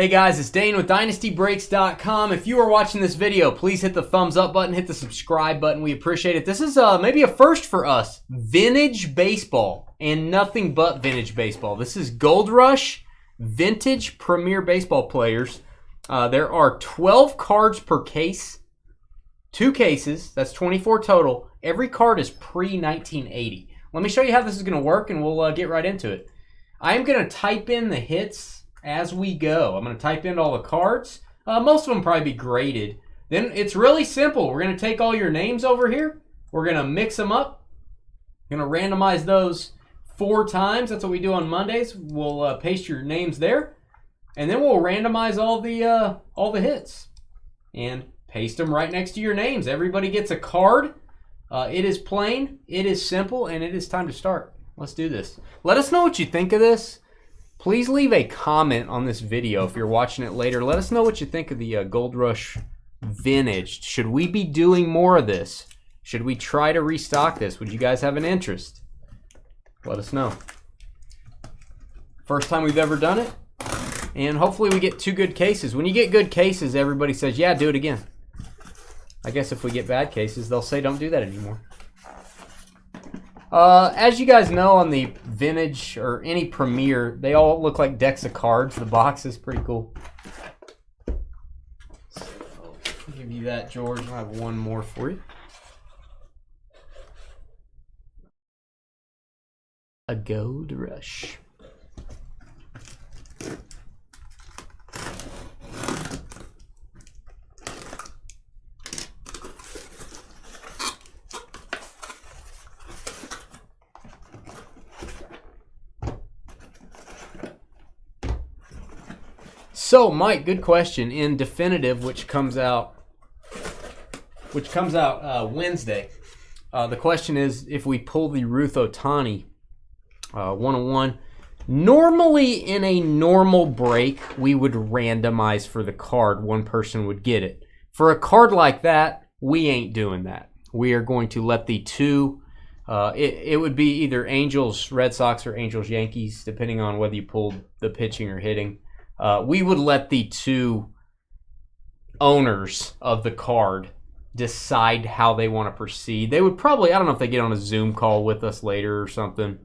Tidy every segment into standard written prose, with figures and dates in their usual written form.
Hey guys, it's Dane with DynastyBreaks.com. If you are watching this video, please hit the thumbs up button, hit the subscribe button. We appreciate it. This is maybe a first for us. Vintage baseball, and nothing but vintage baseball. This is Gold Rush Vintage Premier Baseball Players. There are 12 cards per case. 2 cases, that's 24 total. Every card is pre-1980. Let me show you how this is going to work, and we'll get right into it. I'm going to type in the hits as we go. I'm going to type in all the cards. Most of them probably be graded. Then it's really simple. We're going to take all your names over here. We're going to mix them up. Going to randomize those 4 times. That's what we do on Mondays. We'll paste your names there, and then we'll randomize all the hits and paste them right next to your names. Everybody gets a card. It is plain, it is simple, and it is time to start. Let's do this. Let us know what you think of this. Please leave a comment on this video if you're watching it later. Let us know what you think of the Gold Rush Vintage. Should we be doing more of this? Should we try to restock this? Would you guys have an interest? Let us know. First time we've ever done it, and hopefully we get 2 good cases. When you get good cases, everybody says, yeah, do it again. I guess if we get bad cases, they'll say don't do that anymore. As you guys know, on the vintage or any Premier, they all look like decks of cards. The box is pretty cool. So, I'll give you that, George. I have one more for you. A Gold Rush. So, Mike, good question. In Definitive, which comes out Wednesday, the question is if we pull the Ruth Ohtani 101. Normally, in a normal break, we would randomize for the card. One person would get it. For a card like that, we ain't doing that. We are going to let the 2. It would be either Angels Red Sox or Angels Yankees, depending on whether you pulled the pitching or hitting. We would let the 2 owners of the card decide how they want to proceed. They would probably, I don't know if they get on a Zoom call with us later or something.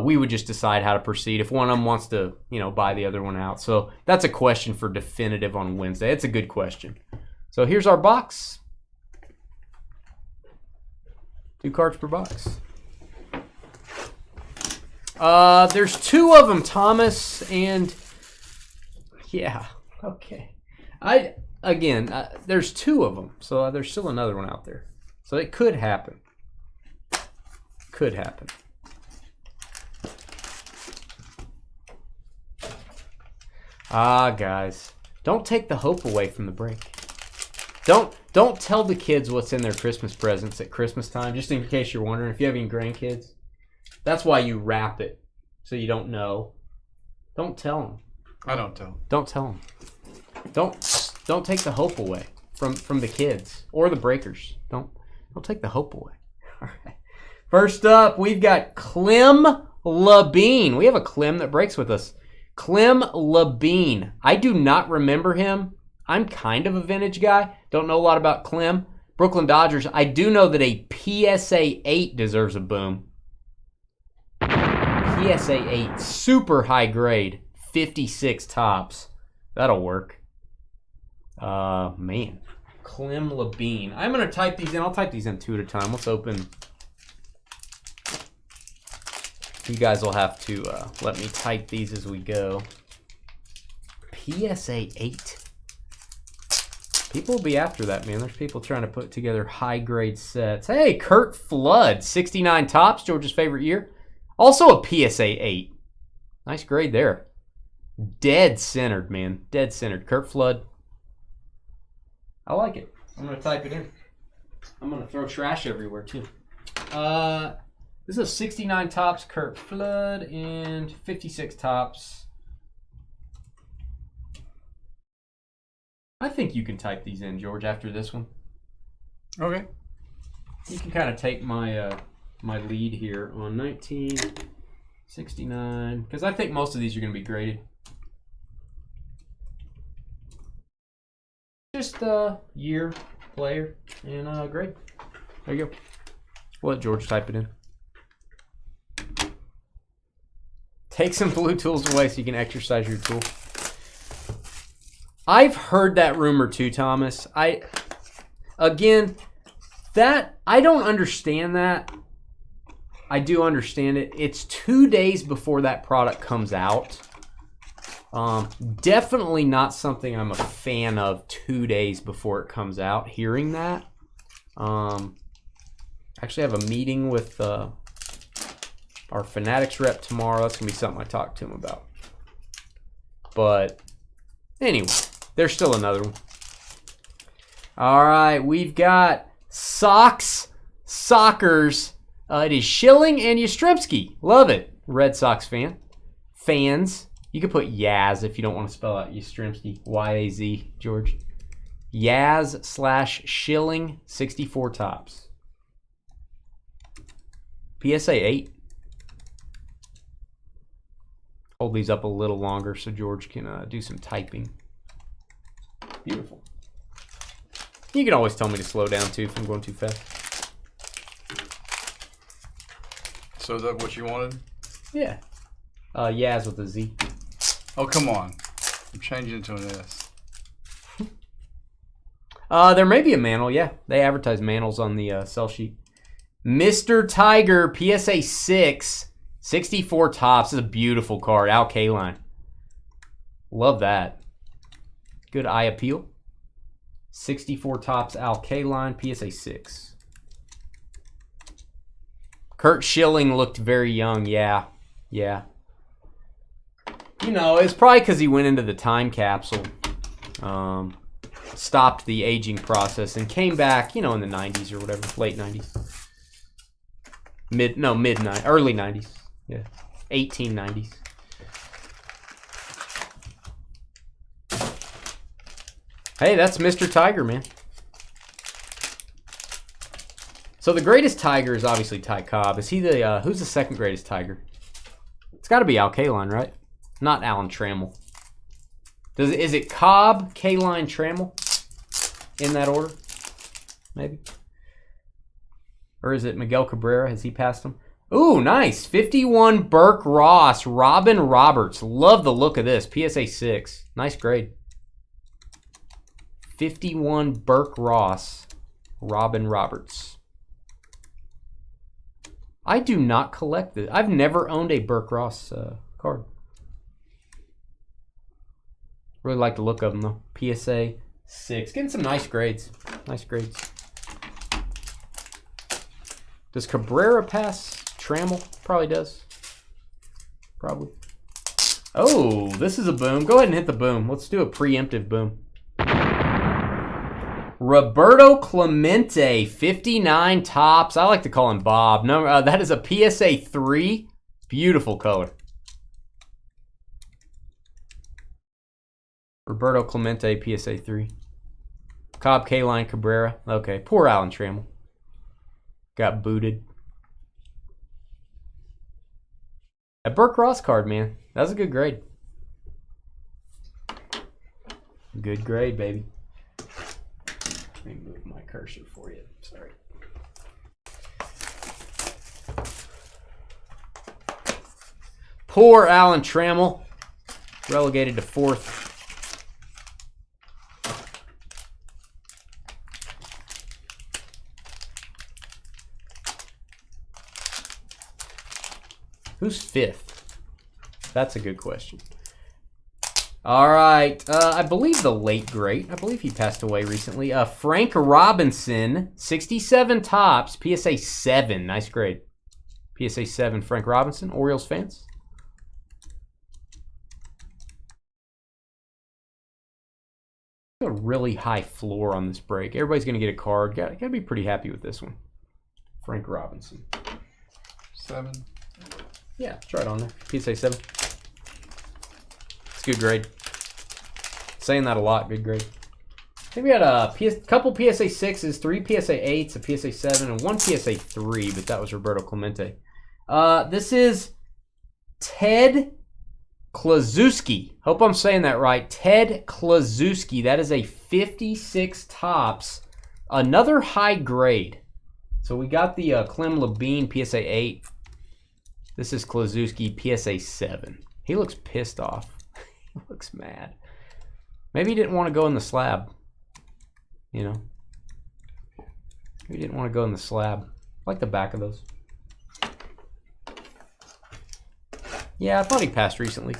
We would just decide how to proceed if one of them wants to, buy the other one out. So that's a question for Definitive on Wednesday. It's a good question. So here's our box. 2 cards per box. There's 2 of them, Thomas, and yeah, okay. There's 2 of them, so there's still another one out there. So it could happen. Could happen. Guys, don't take the hope away from the break. Don't tell the kids what's in their Christmas presents at Christmas time, just in case you're wondering if you have any grandkids. That's why you wrap it, so you don't know. Don't tell them. I don't tell. Don't tell them. Don't take the hope away from the kids or the breakers. Don't take the hope away. All right. First up, we've got Clem Labine. We have a Clem that breaks with us. Clem Labine. I do not remember him. I'm kind of a vintage guy. Don't know a lot about Clem. Brooklyn Dodgers. I do know that a PSA 8 deserves a boom. PSA 8, super high grade. 56 tops. That'll work. Man. Clem Labine. I'm going to type these in. I'll type these in 2 at a time. Let's open. You guys will have to let me type these as we go. PSA 8. People will be after that, man. There's people trying to put together high-grade sets. Hey, Kurt Flood. 69 tops. George's favorite year. Also a PSA 8. Nice grade there. Dead centered, man. Dead centered. Kurt Flood. I like it. I'm going to type it in. I'm going to throw trash everywhere, too. This is a 69 tops Kurt Flood and 56 tops. I think you can type these in, George, after this one. Okay. You can kind of take my my lead here on 1969, because I think most of these are going to be graded. Just year, player, and grade. There you go. We'll let George type it in. Take some blue tools away so you can exercise your tool. I've heard that rumor too, Thomas. I don't understand that. I do understand it. It's 2 days before that product comes out. Definitely not something I'm a fan of 2 days before it comes out. Hearing that. Actually, I have a meeting with our Fanatics rep tomorrow. That's going to be something I talk to him about. But anyway, there's still another one. All right, we've got Sockers. It is Schilling and Yastrzemski. Love it. Red Sox fans. You could put Yaz if you don't want to spell out Yastrzemski. Y-A-Z, George. Yaz/Schilling, 64 tops. PSA 8. Hold these up a little longer so George can do some typing. Beautiful. You can always tell me to slow down too if I'm going too fast. So is that what you wanted? Yeah. Yaz with a Z. Oh, come on. I'm changing it to an S. There may be a Mantle, yeah. They advertise Mantles on the sell sheet. Mr. Tiger, PSA 6, 64 tops. This is a beautiful card. Al Kaline. Love that. Good eye appeal. 64 tops, Al Kaline, PSA 6. Curt Schilling looked very young, yeah. Yeah. You know, it's probably because he went into the time capsule. Stopped the aging process and came back, you know, in the 90s or whatever, late 90s. Early 90s. Yeah. 1890s. Hey, that's Mr. Tiger, man. So the greatest Tiger is obviously Ty Cobb. Is he the who's the second greatest Tiger? It's got to be Al Kaline, right? Not Alan Trammell. Is it Cobb, Kaline, Trammell in that order? Maybe. Or is it Miguel Cabrera? Has he passed him? Ooh, nice. 51 Burke Ross, Robin Roberts. Love the look of this. PSA 6. Nice grade. 51 Burke Ross, Robin Roberts. I do not collect this. I've never owned a Burke Ross card. Really like the look of them though. PSA 6. Getting some nice grades. Nice grades. Does Cabrera pass Trammell? Probably does. Probably. Oh, this is a boom. Go ahead and hit the boom. Let's do a preemptive boom. Roberto Clemente, 59 tops. I like to call him Bob. No, that is a PSA 3. Beautiful color. Roberto Clemente, PSA 3. Cobb, Kaline, Cabrera. Okay, poor Alan Trammell. Got booted. A Burke Ross card, man. That was a good grade. Good grade, baby. Let me move my cursor for you. Sorry. Poor Alan Trammell. Relegated to 4th. Who's 5th? That's a good question. All right. I believe the late great. I believe he passed away recently. Frank Robinson, 67 tops, PSA 7. Nice grade. PSA 7, Frank Robinson. Orioles fans? A really high floor on this break. Everybody's going to get a card. Got to be pretty happy with this one. Frank Robinson. 7. Yeah, it's right on there. PSA 7. It's a good grade. Saying that a lot. Good grade. I think we had a couple PSA 6s, 3 PSA 8s, a PSA 7, and 1 PSA 3, but that was Roberto Clemente. This is Ted Klazuski. Hope I'm saying that right. Ted Klazuski. That is a 56 tops. Another high grade. So we got the Clem Labine PSA 8. This is Klazuski PSA 7. He looks pissed off. He looks mad. Maybe he didn't want to go in the slab. You know? Maybe he didn't want to go in the slab. I like the back of those. Yeah, I thought he passed recently.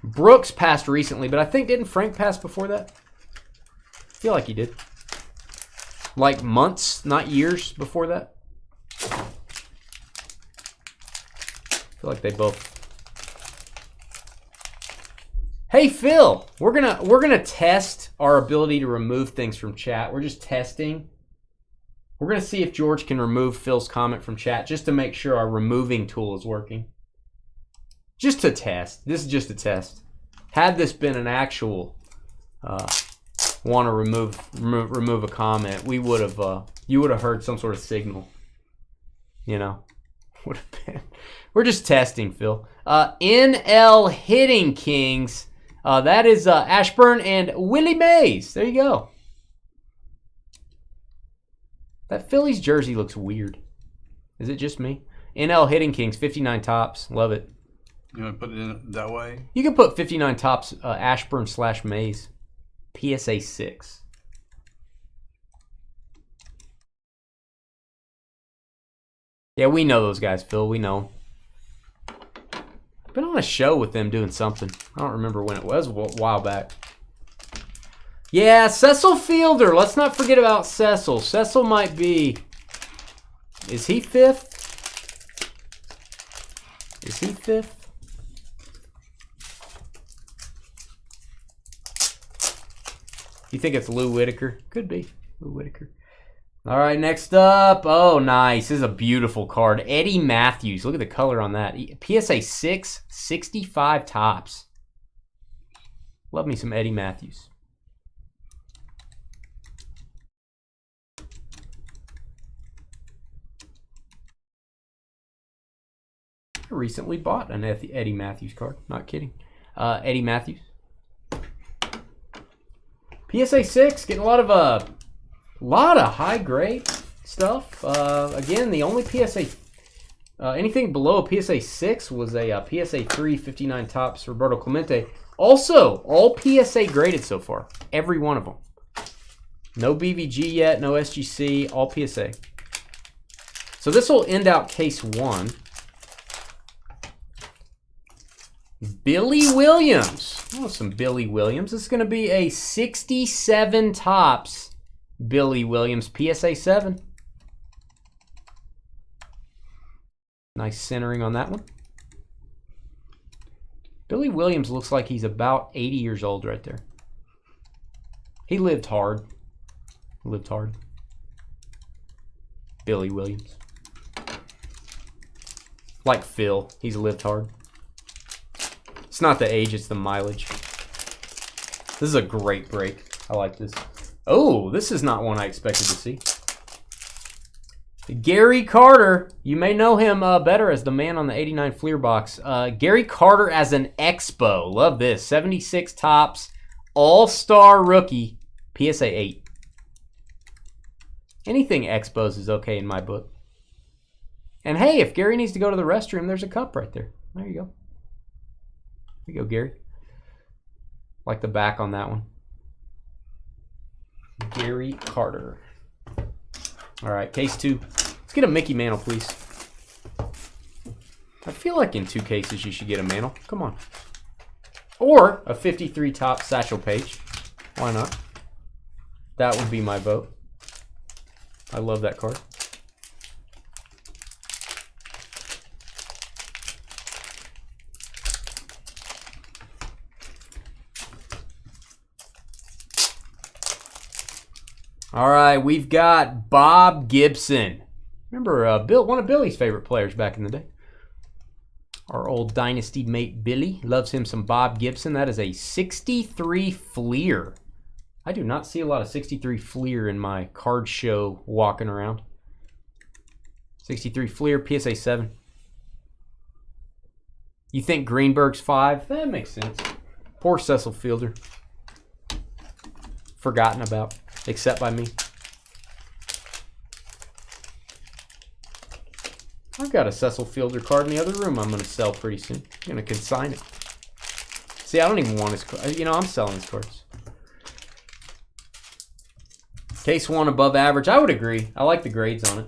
Brooks passed recently, but I think didn't Frank pass before that? I feel like he did. Like months, not years before that. I feel like they both. Hey Phil, we're gonna test our ability to remove things from chat. We're just testing. We're going to see if George can remove Phil's comment from chat just to make sure our removing tool is working. Just to test. This is just a test. Had this been an actual want to remove a comment, we would have you would have heard some sort of signal. You know, would have been. We're just testing, Phil. NL Hitting Kings. That is Ashburn and Willie Mays. There you go. That Phillies jersey looks weird. Is it just me? NL Hitting Kings, 59 tops. Love it. You want to put it in that way? You can put 59 tops Ashburn / Mays. PSA 6. Yeah, we know those guys, Phil. We know them. Been on a show with them doing something. I don't remember when it was. A while back. Yeah, Cecil Fielder. Let's not forget about Cecil. Cecil might be... Is he 5th? Is he 5th? You think it's Lou Whitaker? Could be. Lou Whitaker. All right, next up. Oh, nice. This is a beautiful card. Eddie Matthews. Look at the color on that. PSA 6, 65 tops. Love me some Eddie Matthews. I recently bought an Eddie Matthews card. Not kidding. Eddie Matthews. PSA 6, getting a lot of high grade stuff. Again, the only PSA, anything below a PSA 6 was a PSA 3 59 tops Roberto Clemente. Also, all PSA graded so far. Every one of them. No BVG yet, no SGC, all PSA. So this will end out case 1. Billy Williams. Oh, some Billy Williams. This is going to be a 67 tops Billy Williams PSA 7. Nice centering on that one. Billy Williams looks like he's about 80 years old right there. He lived hard. Lived hard. Billy Williams. Like Phil. He's lived hard. It's not the age, it's the mileage. This is a great break. I like this. Oh, this is not one I expected to see. Gary Carter. You may know him better as the man on the 89 Fleer box. Gary Carter as an Expo. Love this. 76 tops. All-star rookie. PSA 8. Anything Expos is okay in my book. And hey, if Gary needs to go to the restroom, there's a cup right there. There you go. There you go, Gary. Like the back on that one. Gary Carter. All right, case 2. Let's get a Mickey Mantle, please. I feel like in 2 cases you should get a Mantle. Come on. Or a 53 top Satchel Paige. Why not? That would be my vote. I love that card. All right, we've got Bob Gibson. Remember, one of Billy's favorite players back in the day. Our old Dynasty mate Billy loves him some Bob Gibson. That is a 63 Fleer. I do not see a lot of 63 Fleer in my card show walking around. 63 Fleer, PSA 7. You think Greenberg's 5? That makes sense. Poor Cecil Fielder. Forgotten about, except by me. I've got a Cecil Fielder card in the other room I'm going to sell pretty soon. I'm going to consign it. See, I don't even want his card. You know, I'm selling his cards. Case 1 above average. I would agree. I like the grades on it.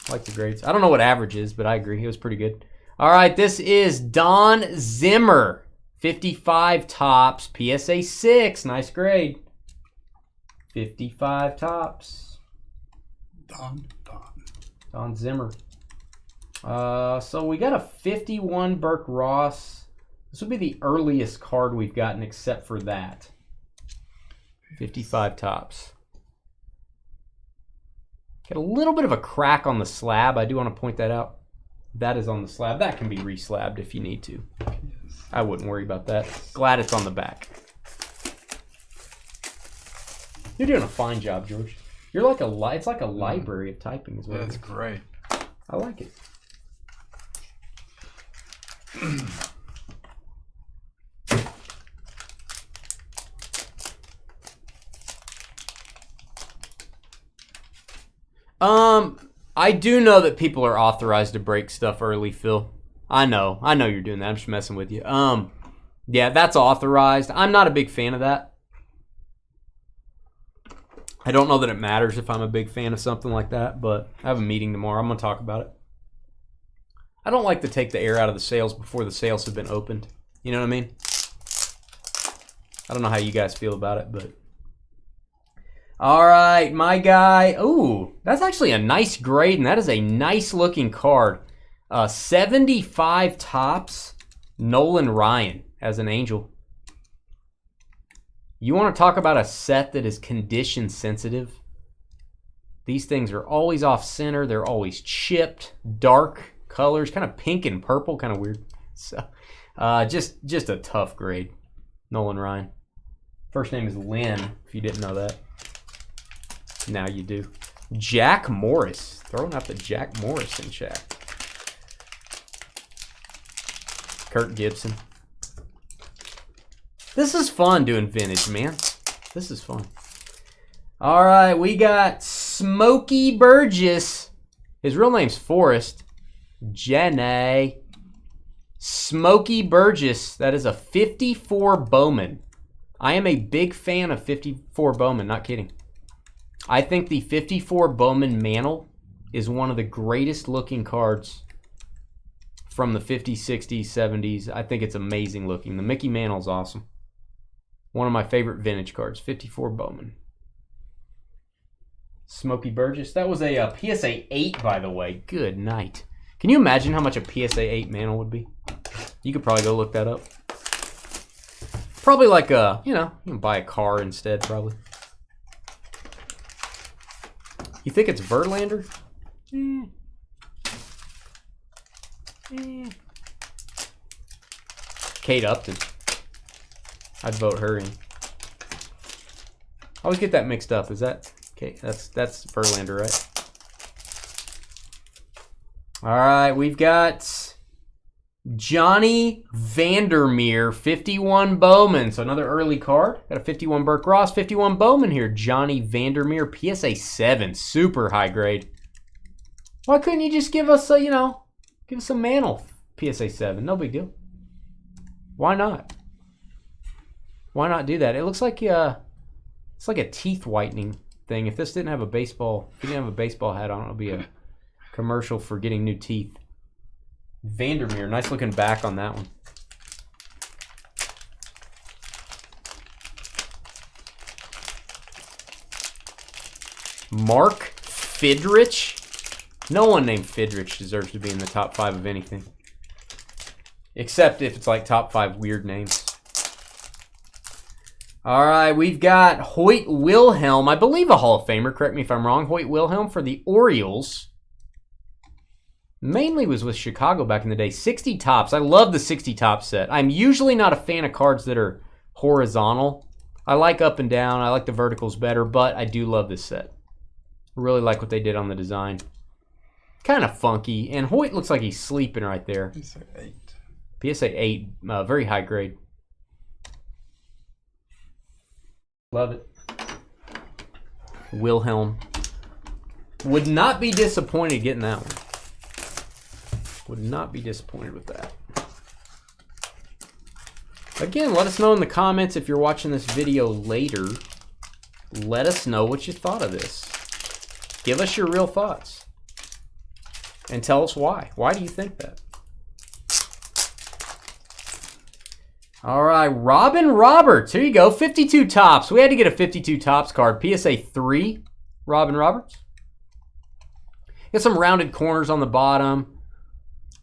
I like the grades. I don't know what average is, but I agree. It was pretty good. All right, this is Don Zimmer. 55 tops. PSA 6. Nice grade. 55 tops. Don Zimmer. So we got a 51 Burke Ross. This would be the earliest card we've gotten except for that. 55 tops. Got a little bit of a crack on the slab. I do want to point that out. That is on the slab. That can be re-slabbed if you need to. I wouldn't worry about that. Glad it's on the back. You're doing a fine job, George. You're like it's like a library of typing as well. That's great. I like it. I do know that people are authorized to break stuff early, Phil. I know you're doing that. I'm just messing with you. Yeah, that's authorized. I'm not a big fan of that. I don't know that it matters if I'm a big fan of something like that, but I have a meeting tomorrow. I'm going to talk about it. I don't like to take the air out of the sales before the sales have been opened. You know what I mean? I don't know how you guys feel about it, but... All right, my guy. Ooh, that's actually a nice grade, and that is a nice-looking card. 75 tops, Nolan Ryan as an Angel. You want to talk about a set that is condition sensitive? These things are always off center. They're always chipped, dark colors, kind of pink and purple, kind of weird. So, just a tough grade. Nolan Ryan. First name is Lynn, if you didn't know that. Now you do. Jack Morris. Throwing out the Jack Morris in chat. Kirk Gibson. This is fun doing vintage, man. This is fun. All right, we got Smokey Burgess. His real name's Forrest. Jenny. Smokey Burgess. That is a 54 Bowman. I am a big fan of 54 Bowman, not kidding. I think the 54 Bowman Mantle is one of the greatest looking cards from the 50s, 60s, 70s. I think it's amazing looking. The Mickey Mantle's awesome. One of my favorite vintage cards, 54 Bowman. Smokey Burgess. That was a PSA 8, by the way. Good night. Can you imagine how much a PSA 8 Mantle would be? You could probably go look that up. Probably like a, you can buy a car instead, probably. You think it's Verlander? Kate Upton. I'd vote her in. I always get that mixed up. Is that okay? That's Verlander, right? All right, we've got Johnny Vandermeer, 51 Bowman. So another early card. Got a 51 Burke Ross, 51 Bowman here. Johnny Vandermeer, PSA 7, super high grade. Why couldn't you just give us a, give us a Mantle PSA 7? No big deal. Why not? Why not do that? It looks like it's like a teeth whitening thing. If this didn't have a baseball, if you didn't have a baseball hat on, it'll be a commercial for getting new teeth. Vandermeer, nice looking back on that one. Mark Fidrich. No one named Fidrich deserves to be in the top 5 of anything. Except if it's like top 5 weird names. All right, we've got Hoyt Wilhelm. I believe a Hall of Famer. Correct me if I'm wrong. Hoyt Wilhelm for the Orioles. Mainly was with Chicago back in the day. 60 tops. I love the 60 top set. I'm usually not a fan of cards that are horizontal. I like up and down. I like the verticals better, but I do love this set. I really like what they did on the design. kind of funky. And Hoyt looks like he's sleeping right there. PSA 8. PSA 8, very high grade. Love it. Wilhelm. Would not be disappointed getting that one. Would not be disappointed with that. Again, let us know in the comments if you're watching this video later. Let us know what you thought of this. Give us your real thoughts. And tell us why. Why do you think that? All right, Robin Roberts. Here you go, 52 tops. We had to get a 52 tops card. PSA 3, Robin Roberts. Got some rounded corners on the bottom.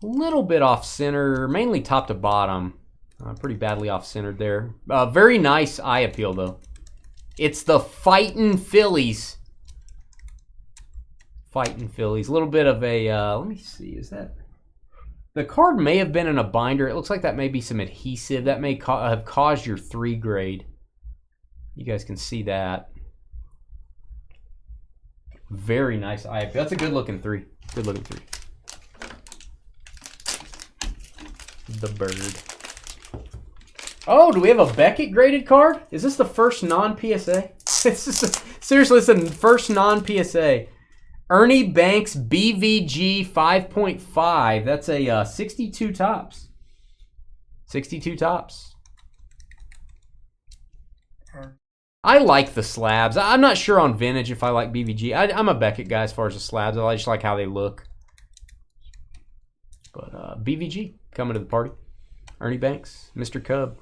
A little bit off center, mainly top to bottom. Pretty badly off centered there. Very nice eye appeal though. It's the Fightin' Phillies. Fightin' Phillies. A little bit of a, let me see, is that? The card may have been in a binder. It looks like that may be some adhesive. That may have caused your 3 grade. You guys can see that. Very nice eye. That's a good looking 3. Good looking 3. The bird. Oh, do we have a Beckett graded card? Is this the first non-PSA? Seriously, it's the first non-PSA. Ernie Banks BVG 5.5. That's a 62 tops. 62 tops. I like the slabs. I'm not sure on vintage if I like BVG. I'm a Beckett guy as far as the slabs. I just like how they look. But BVG coming to the party. Ernie Banks, Mr. Cub.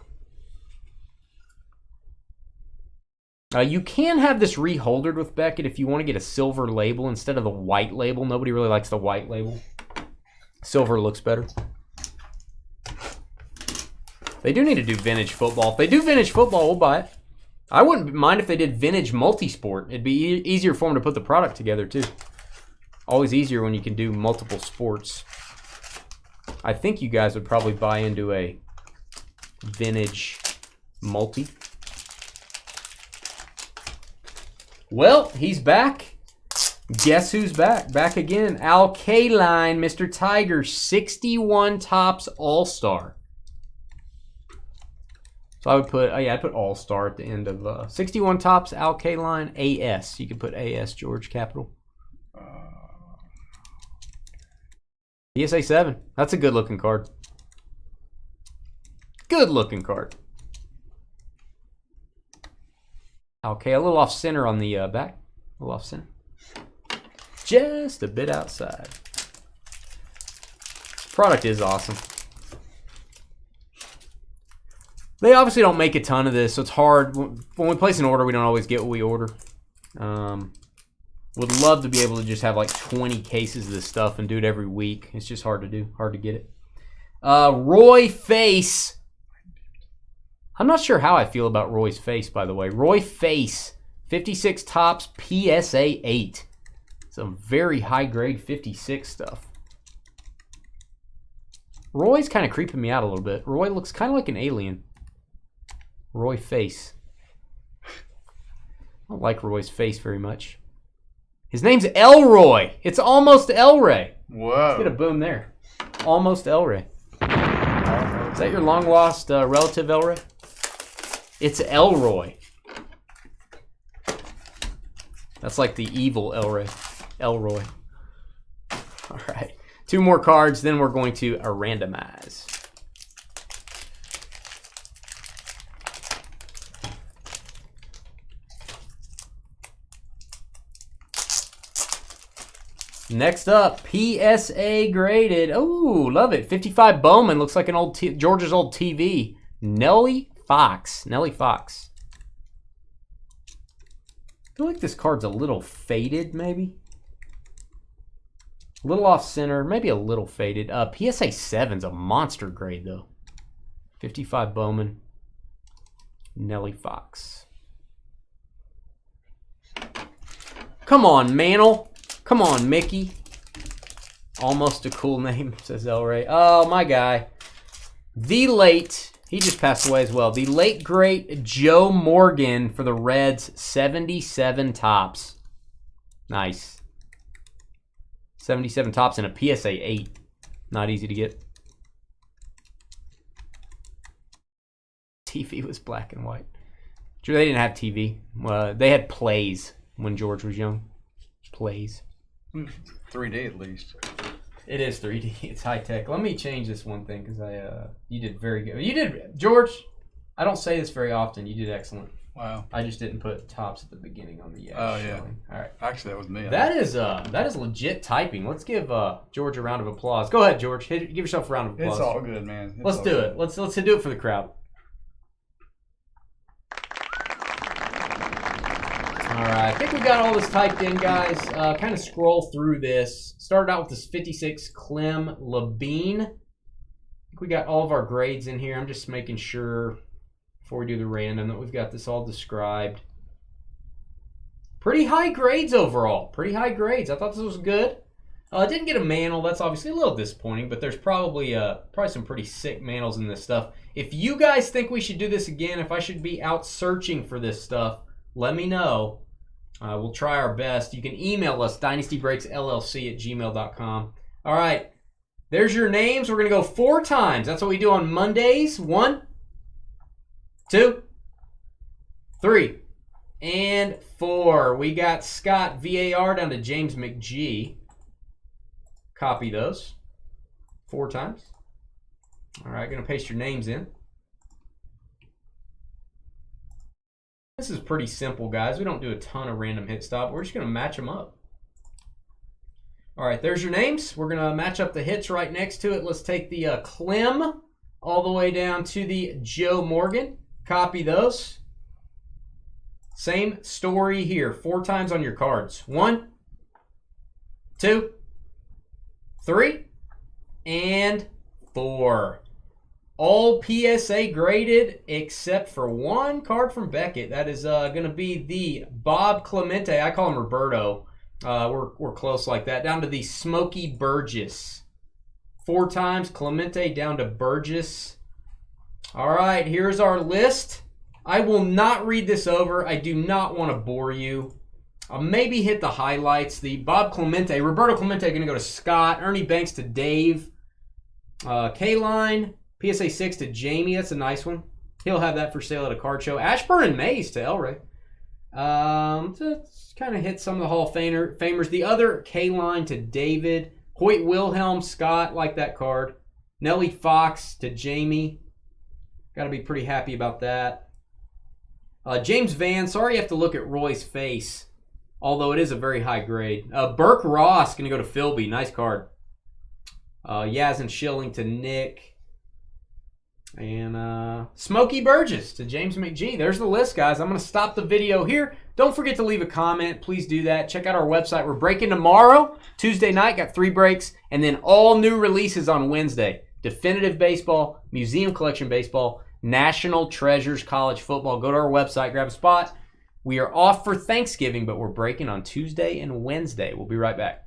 You can have this reholdered with Beckett if you want to get a silver label instead of the white label. Nobody really likes the white label. Silver looks better. They do need to do vintage football. If they do vintage football, we'll buy it. I wouldn't mind if they did vintage multi-sport. It'd be easier for them to put the product together too. Always easier when you can do multiple sports. I think you guys would probably buy into a vintage multi. Well, he's back. Guess who's back? Back again. Al Kaline, Mr. Tiger, 61 tops All-Star. So I would put, oh yeah, I'd put All-Star at the end of 61 tops Al Kaline AS. You could put AS George capital. PSA 7. That's a good looking card. Good looking card. Okay, a little off center on the back. A little off center. Just a bit outside. Product is awesome. They obviously don't make a ton of this, so it's hard. When we place an order, we don't always get what we order. Would love to be able to just have like 20 cases of this stuff and do it every week. It's just hard to do. Hard to get it. Roy Face. I'm not sure how I feel about Roy's Face, by the way. Roy Face, 56 tops, PSA 8. Some very high-grade 56 stuff. Roy's kind of creeping me out a little bit. Roy looks kind of like an alien. Roy Face. I don't like Roy's face very much. His name's Elroy. It's almost Elray. Whoa. Let's get a boom there. Almost Elray. Is that your long-lost relative, Elray? It's Elroy. That's like the evil Elroy. Elroy. All right. 2 more cards, then we're going to randomize. Next up, PSA graded. Oh, love it. 55 Bowman. Looks like an old Georgia's old TV. Nellie Fox. Nellie Fox. I feel like this card's a little faded, maybe. A little off center, maybe a little faded. PSA 7's a monster grade, though. 55 Bowman. Nellie Fox. Come on, Mantle. Come on, Mickey. Almost a cool name, says Elray. Oh, my guy. The late, he just passed away as well. The late, great Joe Morgan for the Reds, 77 tops. Nice. 77 tops and a PSA 8. Not easy to get. TV was black and white. Sure, they didn't have TV. They had plays when George was young. Plays. 3D at least. It is 3D. It's high tech. Let me change this one thing because you did very good. You did, George. I don't say this very often. You did excellent. Wow. I just didn't put tops at the beginning on the Oh yeah. showing. All right. Actually, that was me. That is legit typing. Let's give George a round of applause. Go ahead, George. Give yourself a round of applause. It's all good, man. Let's do it. Let's do it for the crowd. All right, I think we got all this typed in, guys. Kind of scroll through this. Started out with this 56 Clem Labine. I think we got all of our grades in here. I'm just making sure before we do the random that we've got this all described. Pretty high grades overall. Pretty high grades. I thought this was good. Didn't get a mantle. That's obviously a little disappointing, but there's probably some pretty sick mantles in this stuff. If you guys think we should do this again, if I should be out searching for this stuff, let me know. We'll try our best. You can email us, dynastybreaksllc@gmail.com. All right. There's your names. We're going to go 4 times. That's what we do on Mondays. 1, 2, 3, and 4. We got Scott VAR down to James McGee. Copy those 4 times. All right. Going to paste your names in. This is pretty simple, guys. We don't do a ton of random hit stop. We're just going to match them up. All right, there's your names. We're going to match up the hits right next to it. Let's take the Clem all the way down to the Joe Morgan. Copy those. Same story here. 4 times on your cards. 1, 2, 3, and 4. All PSA graded except for 1 card from Beckett. That is going to be the Bob Clemente. I call him Roberto. We're close like that. Down to the Smokey Burgess. 4 times Clemente down to Burgess. All right, here's our list. I will not read this over. I do not want to bore you. I'll maybe hit the highlights. The Bob Clemente, Roberto Clemente going to go to Scott. Ernie Banks to Dave. K-Line. PSA 6 to Jamie. That's a nice one. He'll have that for sale at a card show. Ashburn and Mays to Elray. To kind of hit some of the Hall of Famers. The other K-Line to David. Hoyt Wilhelm Scott, like that card. Nellie Fox to Jamie. Got to be pretty happy about that. James Van. Sorry you have to look at Roy's face. Although it is a very high grade. Burke Ross going to go to Philby. Nice card. Yaz and Schilling to Nick. And Smokey Burgess to James McGee. There's the list, guys. I'm going to stop the video here. Don't forget to leave a comment. Please do that. Check out our website. We're breaking tomorrow, Tuesday night. Got 3 breaks. And then all new releases on Wednesday. Definitive Baseball, Museum Collection Baseball, National Treasures College Football. Go to our website. Grab a spot. We are off for Thanksgiving, but we're breaking on Tuesday and Wednesday. We'll be right back.